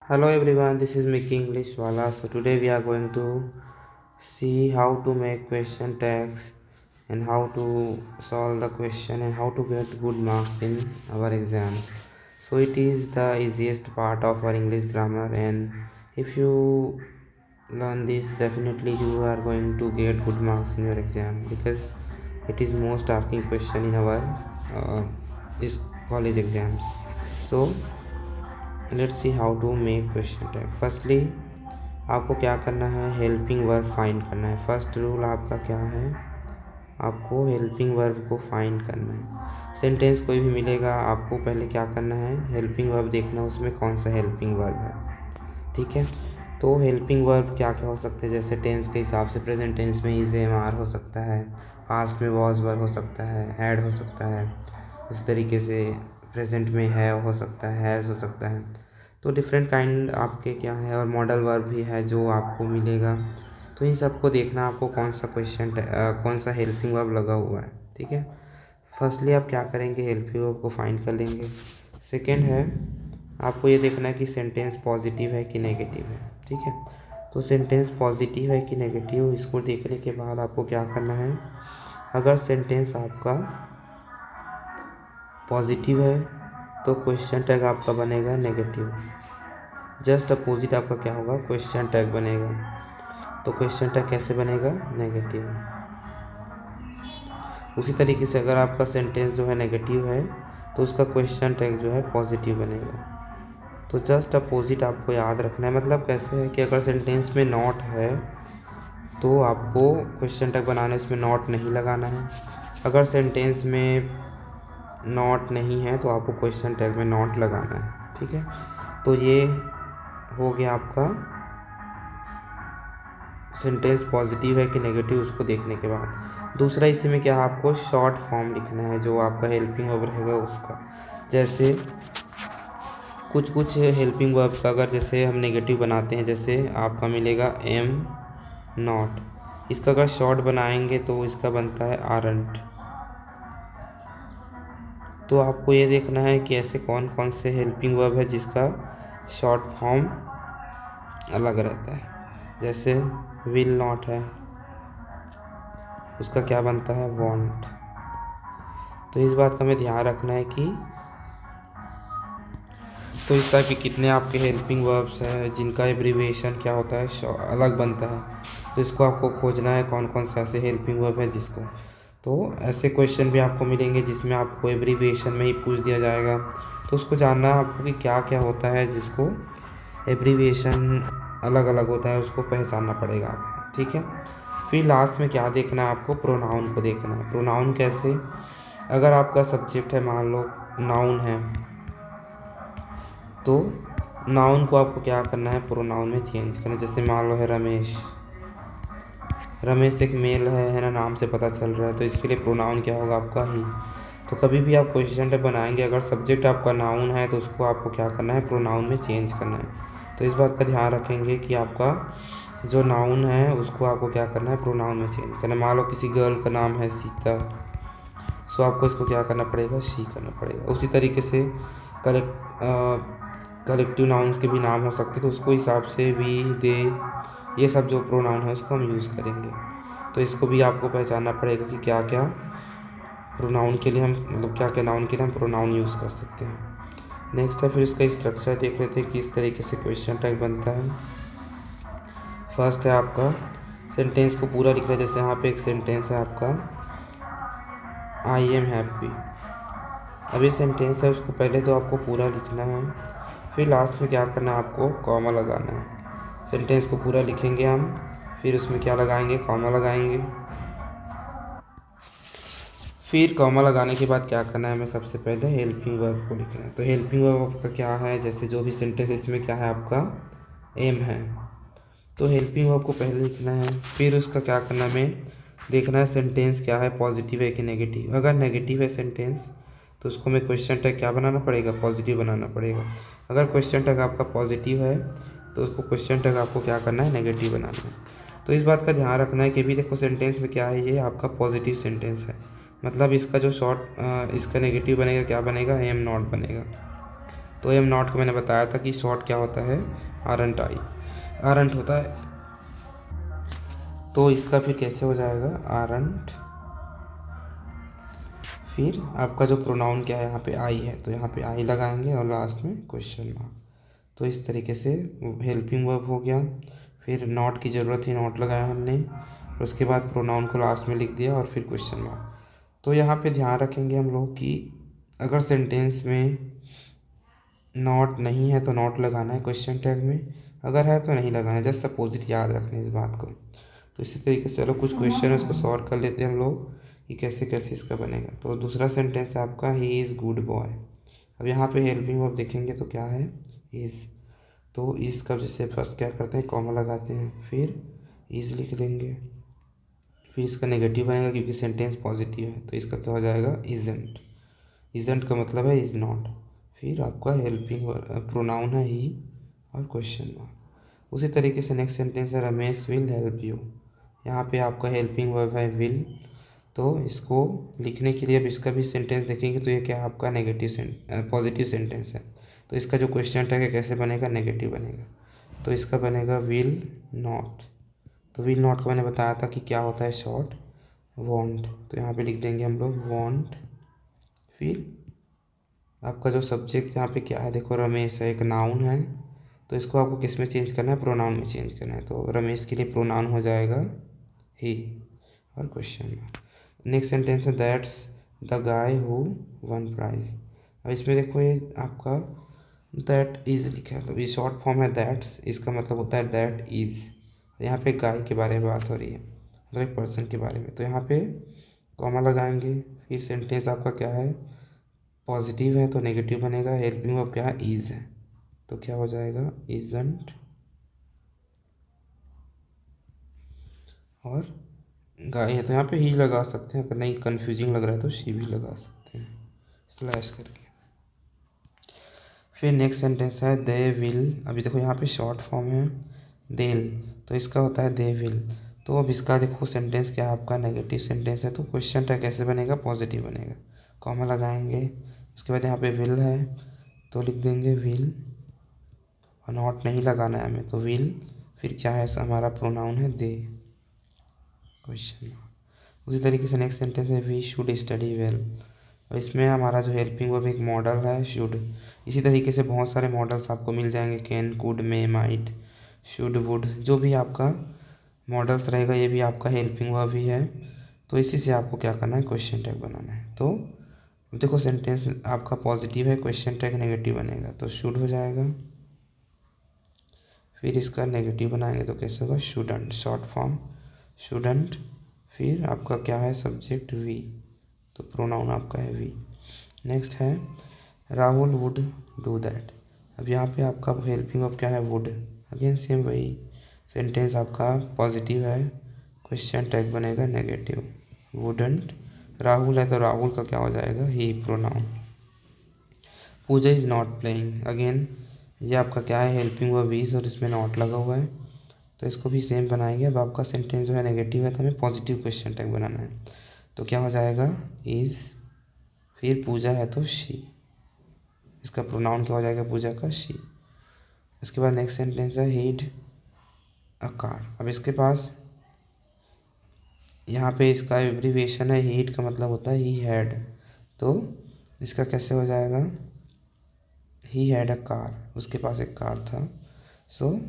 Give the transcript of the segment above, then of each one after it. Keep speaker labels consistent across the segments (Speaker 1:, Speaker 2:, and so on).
Speaker 1: Hello everyone, this is Mickey English Wala. So today we are going to see how to make question tags and how to solve the question and how to get good marks in our exam. So it is the easiest part of our English grammar, and if you learn this, definitely you are going to get good marks in your exam because it is most asking question in our uh, is college exams. So let's see how to make question tag. Firstly आपको क्या करना है, helping verb find करना है। First rule आपका क्या है, आपको हेल्पिंग वर्ब को फाइंड करना है। सेंटेंस कोई भी मिलेगा, आपको पहले क्या करना है, हेल्पिंग वर्ब देखना है उसमें कौन सा हेल्पिंग वर्ब है। ठीक है, तो हेल्पिंग वर्ब क्या क्या हो सकते हैं, जैसे टेंस के हिसाब से प्रेजेंट टेंस में इज एम आर हो सकता है, पास्ट में वॉज वर हो सकता है, हैड हो सकता है, इस तरीके से प्रेजेंट में है हो सकता है, हैज़ हो सकता है। तो डिफरेंट काइंड आपके क्या है, और मॉडल वर्ब भी है जो आपको मिलेगा। तो इन सबको देखना आपको कौन सा क्वेश्चन कौन सा हेल्पिंग वर्ब लगा हुआ है। ठीक है, फर्स्टली आप क्या करेंगे, हेल्पिंग वर्ब को फाइंड कर लेंगे। सेकेंड है, आपको ये देखना है कि सेंटेंस पॉजिटिव है कि नेगेटिव है। ठीक है, तो सेंटेंस पॉजिटिव है कि नेगेटिव, इसको देखने के बाद आपको क्या करना है, अगर सेंटेंस आपका पॉजिटिव है तो क्वेश्चन टैग आपका बनेगा नेगेटिव। जस्ट अपोजिट आपका क्या होगा, क्वेश्चन टैग बनेगा। तो क्वेश्चन टैग कैसे बनेगा, नेगेटिव। उसी तरीके से अगर आपका सेंटेंस जो है नेगेटिव है तो उसका क्वेश्चन टैग जो है पॉजिटिव बनेगा। तो जस्ट अपोजिट आपको याद रखना है। मतलब कैसे है कि अगर सेंटेंस में नॉट है तो आपको क्वेश्चन टैग बनाने उसमें नॉट नहीं लगाना है। अगर सेंटेंस में नॉट नहीं है तो आपको क्वेश्चन टैग में नॉट लगाना है। ठीक है, तो ये हो गया आपका सेंटेंस पॉजिटिव है कि नेगेटिव, उसको देखने के बाद दूसरा इसी में क्या है, आपको शॉर्ट फॉर्म लिखना है जो आपका हेल्पिंग वर्ब रहेगा उसका। जैसे कुछ हेल्पिंग वर्ब का अगर जैसे हम नेगेटिव बनाते हैं, जैसे आपका मिलेगा एम नॉट, इसका अगर शॉर्ट बनाएंगे तो इसका बनता है आरंट। तो आपको ये देखना है कि ऐसे कौन कौन से हेल्पिंग वर्ब है जिसका शॉर्ट फॉर्म अलग रहता है। जैसे विल नॉट है, उसका क्या बनता है, वॉन्ट। तो इस बात का हमें ध्यान रखना है कि तो इस टाइप के कितने आपके हेल्पिंग वर्ब्स हैं जिनका एब्रीविएशन क्या होता है, अलग बनता है। तो इसको आपको खोजना है कौन कौन से ऐसे हेल्पिंग वर्ब है जिसको। तो ऐसे क्वेश्चन भी आपको मिलेंगे जिसमें आपको एब्रीविएशन में ही पूछ दिया जाएगा, तो उसको जानना है आपको कि क्या क्या होता है जिसको एब्रीविएशन अलग अलग होता है, उसको पहचानना पड़ेगा आपको। ठीक है, फिर लास्ट में क्या देखना है, आपको प्रोनाउन को देखना है। प्रोनाउन कैसे, अगर आपका सब्जेक्ट है मान लो नाउन है, तो नाउन को आपको क्या करना है, प्रोनाउन में चेंज करना है। जैसे मान लो है रमेश, रमेश एक मेल है ना, नाम से पता चल रहा है, तो इसके लिए प्रोनाउन क्या होगा आपका ही। तो कभी भी आप क्वेश्चन टैग बनाएंगे, अगर सब्जेक्ट आपका नाउन है तो उसको आपको क्या करना है, प्रोनाउन में चेंज करना है। तो इस बात का ध्यान रखेंगे कि आपका जो नाउन है उसको आपको क्या करना है, प्रोनाउन में चेंज करना है। मान लो किसी गर्ल का नाम है सीता, सो आपको इसको क्या करना पड़ेगा, शी करना पड़ेगा। उसी तरीके से कलेक्टिव नाउन्स के भी नाम हो सकते हैं, तो उसको हिसाब से वी दे ये सब जो प्रोनाउन है उसको हम यूज़ करेंगे। तो इसको भी आपको पहचानना पड़ेगा कि क्या क्या प्रोनाउन के लिए हम मतलब क्या क्या नाउन के लिए हम प्रोनाउन यूज़ कर सकते हैं। नेक्स्ट है, फिर इसका स्ट्रक्चर देख लेते हैं किस तरीके से क्वेश्चन टैग बनता है। फर्स्ट है आपका सेंटेंस को पूरा लिखना है। जैसे यहाँ पे एक सेंटेंस है आपका, आई एम हैप्पी। अब ये सेंटेंस है, उसको पहले तो आपको पूरा लिखना है, फिर लास्ट में क्या करना है, आपको कॉमा लगाना है। सेंटेंस को पूरा लिखेंगे हम, फिर उसमें क्या लगाएंगे, कॉमा लगाएंगे। फिर कॉमा लगाने के बाद क्या करना है, हमें सबसे पहले हेल्पिंग वर्ब को लिखना है। तो हेल्पिंग वर्ब आपका क्या है, जैसे जो भी सेंटेंस है इसमें क्या है, आपका एम है, तो हेल्पिंग वर्ब को पहले लिखना है। फिर उसका क्या करना है, हमें देखना है सेंटेंस क्या है, पॉजिटिव है कि नेगेटिव। अगर नेगेटिव है सेंटेंस तो उसको हमें क्वेश्चन टैग क्या बनाना पड़ेगा, पॉजिटिव बनाना पड़ेगा। अगर क्वेश्चन टैग आपका पॉजिटिव है तो उसको क्वेश्चन टैग आपको क्या करना है, नेगेटिव बनाना है। तो इस बात का ध्यान रखना है कि भी देखो सेंटेंस में क्या है, ये आपका पॉजिटिव सेंटेंस है, मतलब इसका जो शॉर्ट इसका नेगेटिव बनेगा क्या बनेगा, एम नॉट बनेगा। तो एम नॉट को मैंने बताया था कि शॉर्ट क्या होता है, आरंट आई, आरंट होता है। तो इसका फिर कैसे हो जाएगा, आरंट, फिर आपका जो प्रोनाउन क्या है यहाँ पे आई है, तो यहाँ पे आई लगाएंगे और लास्ट में क्वेश्चन मार्क। तो इस तरीके से हेल्पिंग वर्ब हो गया। फिर नॉट की ज़रूरत थी, नॉट लगाया हमने, और उसके बाद प्रोनाउन को लास्ट में लिख दिया और फिर क्वेश्चन मार्क। तो यहाँ पे ध्यान रखेंगे हम लोग कि अगर सेंटेंस में नॉट नहीं है तो नॉट लगाना है क्वेश्चन टैग में, अगर है तो नहीं लगाना है, जस्ट अपोजिट याद रखना है इस बात को। तो इसी तरीके से चलो कुछ क्वेश्चन है उसको सॉल्व कर लेते हैं हम लोग कि कैसे कैसे इसका बनेगा। तो दूसरा सेंटेंस है आपका, ही इज़ गुड बॉय। अब यहाँ पे हेल्पिंग वर्ब देखेंगे तो क्या है, इज़। तो इज़ का जैसे फर्स्ट क्या करते हैं, कॉमा लगाते हैं, फिर इज़ लिख देंगे, फिर इसका नेगेटिव बनेगा क्योंकि सेंटेंस पॉजिटिव है, तो इसका क्या हो जाएगा, इज़न्ट। इज़न्ट का मतलब है इज़ नॉट। फिर आपका हेल्पिंग प्रोनाउन है ही और क्वेश्चन मार्क। उसी तरीके से नेक्स्ट सेंटेंस है, रमेश विल हेल्प यू। यहाँ पे आपका हेल्पिंग वर्ब है विल। तो इसको लिखने के लिए अब इसका भी सेंटेंस देखेंगे तो ये क्या है आपका नेगेटिव पॉजिटिव सेंटेंस है। तो इसका जो क्वेश्चन टैग है कैसे बनेगा, नेगेटिव बनेगा। तो इसका बनेगा विल नॉट। तो विल नॉट का मैंने बताया था कि क्या होता है, शॉर्ट, वॉन्ट। तो यहाँ पे लिख देंगे हम लोग वॉन्ट। फिर आपका जो सब्जेक्ट यहाँ पे क्या है, देखो रमेश है, एक नाउन है, तो इसको आपको किस में चेंज करना है, प्रोनाउन में चेंज करना है। तो रमेश के लिए प्रोनाउन हो जाएगा ही और क्वेश्चन मार्क। नेक्स्ट सेंटेंस है, that's the guy who won prize. अब इसमें देखो ये आपका दैट इज़ लिखा है, तो ये शॉर्ट फॉर्म है दैट्स, इसका मतलब होता है दैट इज़। यहाँ पे गाय के बारे में बात हो रही है, मतलब एक पर्सन के बारे में। तो यहाँ पे कॉमा लगाएंगे, फिर सेंटेंस आपका क्या है, पॉजिटिव है तो नेगेटिव बनेगा, हेल्पिंग वर्ब क्या है, इज़ है, तो क्या हो जाएगा, इज़न्ट। और गाय है तो यहाँ पे ही लगा सकते हैं, अगर नहीं कन्फ्यूजिंग लग रहा है तो शी भी लगा सकते हैं स्लैश करके। फिर नेक्स्ट सेंटेंस है, दे विल। अभी देखो यहाँ पे शॉर्ट फॉर्म है देल, तो इसका होता है दे विल। तो अब इसका देखो सेंटेंस क्या है आपका, नेगेटिव सेंटेंस है, तो क्वेश्चन टैग कैसे बनेगा, पॉजिटिव बनेगा, कॉमा लगाएंगे। उसके बाद यहाँ पे विल है तो लिख देंगे विल, और नॉट नहीं लगाना है हमें, तो विल, फिर क्या है हमारा प्रोनाउन है दे, क्वेश्चन। उसी तरीके से नेक्स्ट सेंटेंस है, वी शुड स्टडी वेल। और इसमें हमारा जो हेल्पिंग वर्ब एक मॉडल है शुड। इसी तरीके से बहुत सारे मॉडल्स आपको मिल जाएंगे, can, could, may, might, should, would, जो भी आपका मॉडल्स रहेगा ये भी आपका हेल्पिंग वर्ब ही है। तो इसी से आपको क्या करना है, क्वेश्चन टैग बनाना है। तो देखो सेंटेंस आपका पॉजिटिव है, क्वेश्चन टैग नेगेटिव बनेगा, तो शुड हो जाएगा। फिर इसका नेगेटिव बनाएंगे तो कैसे होगा, शुडंट, शॉर्ट फॉर्म शुडंट। फिर आपका क्या है, सब्जेक्ट वी, तो प्रोनाउन आपका है वी। नेक्स्ट है, राहुल वुड डू दैट। अब यहाँ पे आपका हेल्पिंग ऑफ क्या है, वुड। अगेन सेम वही सेंटेंस आपका पॉजिटिव है, क्वेश्चन टैग बनेगा नेगेटिव, वुडंट। राहुल है तो राहुल का क्या हो जाएगा, he, pronoun. Pooja is not playing. Again ये आपका क्या है, हेल्पिंग वर्ब इज़, और इसमें नॉट लगा हुआ है, तो इसको भी सेम बनाएंगे। अब आपका सेंटेंस जो है नेगेटिव है तो हमें पॉजिटिव क्वेश्चन टैग बनाना है, तो क्या हो जाएगा, इज़। फिर पूजा है तो शी, इसका प्रोनाउन क्या हो जाएगा, पूजा का शी। इसके बाद नेक्स्ट सेंटेंस है, हीड अ कार। अब इसके पास यहाँ पे इसका एब्रीविएशन है, हीड का मतलब होता है ही हैड, तो इसका कैसे हो जाएगा, ही हैड अ कार, उसके पास एक कार था। सो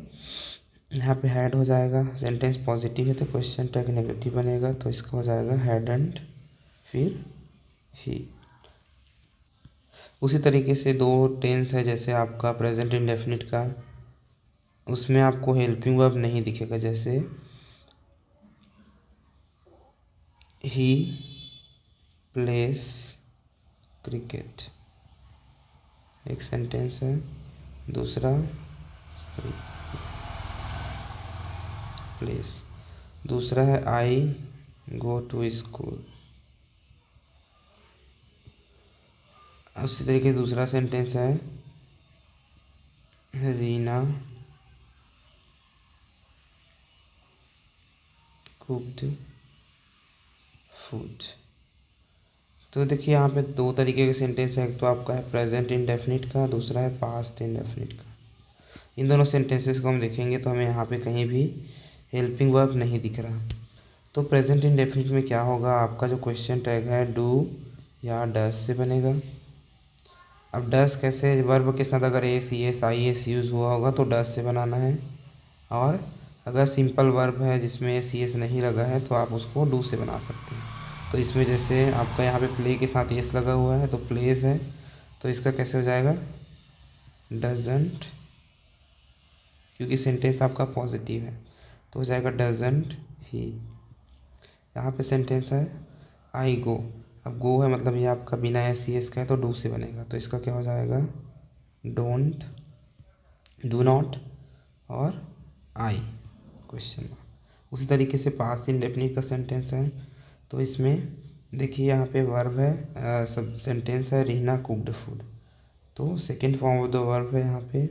Speaker 1: यहाँ पे हैड हो जाएगा, सेंटेंस पॉजिटिव है तो क्वेश्चन टैग नेगेटिव बनेगा, तो इसका हो जाएगा हैडंट, फिर ही। उसी तरीके से दो टेंस है, जैसे आपका प्रेजेंट इंडेफिनिट का, उसमें आपको हेल्पिंग वर्ब नहीं दिखेगा, जैसे ही प्लेस क्रिकेट, एक सेंटेंस है। दूसरा प्लेस, दूसरा है आई गो टू स्कूल। उसी तरीके से दूसरा सेंटेंस है, रीना कुक्ड फूड। तो देखिए यहाँ पे दो तरीके के सेंटेंस हैं, एक तो आपका है प्रेजेंट इंडेफिनिट का, दूसरा है पास्ट इंडेफिनिट का। इन दोनों सेंटेंसेस को हम देखेंगे तो हमें यहाँ पे कहीं भी हेल्पिंग वर्ब नहीं दिख रहा। तो प्रेजेंट इंडेफिनिट में क्या होगा, आपका जो क्वेश्चन टैग है डू या डस से बनेगा। अब डस कैसे, वर्ब के साथ अगर S S I S use हुआ होगा तो डस से बनाना है, और अगर सिंपल वर्ब है जिसमें एस एस नहीं लगा है तो आप उसको डू से बना सकते हैं। तो इसमें जैसे आपका यहाँ पे प्ले के साथ एस लगा हुआ है तो प्लेस है, तो इसका कैसे हो जाएगा डजंट, क्योंकि सेंटेंस आपका पॉजिटिव है तो हो जाएगा डजंट ही। यहाँ पे सेंटेंस है आई गो, अब गो है मतलब ये आपका बिना एस एस का है तो डू से बनेगा, तो इसका क्या हो जाएगा डोंट, डू नॉट और आई क्वेश्चन मार्क। उसी तरीके से पास्ट इंडेफिनिट का सेंटेंस है, तो इसमें देखिए यहाँ पे वर्ब है, सब सेंटेंस है रीना कुकड फूड, तो second form of the verb है यहाँ पे,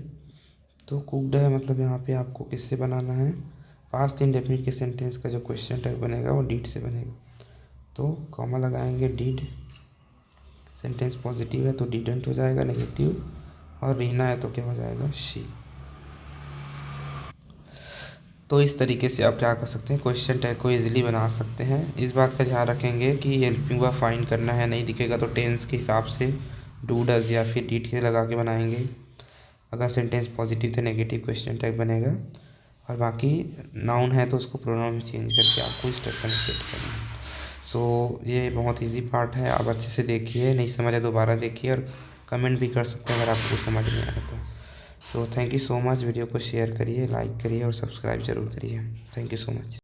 Speaker 1: तो कुकड है मतलब यहाँ पे आपको किससे बनाना है, पास्ट इंडेफिनिट के सेंटेंस का जो क्वेश्चन टैग बनेगा वो डिड से बनेगा, तो कॉमा लगाएंगे डिड, सेंटेंस पॉजिटिव है तो डिडंट हो जाएगा नेगेटिव, और रीना है तो क्या हो जाएगा शी। तो इस तरीके से आप क्या कर सकते हैं, क्वेश्चन टैग को इजीली बना सकते हैं। इस बात का ध्यान रखेंगे कि हेल्पिंग वर्ब फाइंड करना है, नहीं दिखेगा तो टेंस के हिसाब से डू डज या फिर डिड के लगा के बनाएंगे। अगर सेंटेंस पॉजिटिव तो नेगेटिव क्वेश्चन टैग बनेगा, और बाकी नाउन है तो उसको प्रोनाउन में चेंज करके आपको इस टाइप का सेट करना है। सो ये बहुत इजी पार्ट है, आप अच्छे से देखिए, नहीं समझ आए दोबारा देखिए और कमेंट भी कर सकते हैं अगर आपको समझ नहीं आया तो। So thank you so much, video को शेयर करिए, लाइक करिए और सब्सक्राइब ज़रूर करिए। Thank you so much.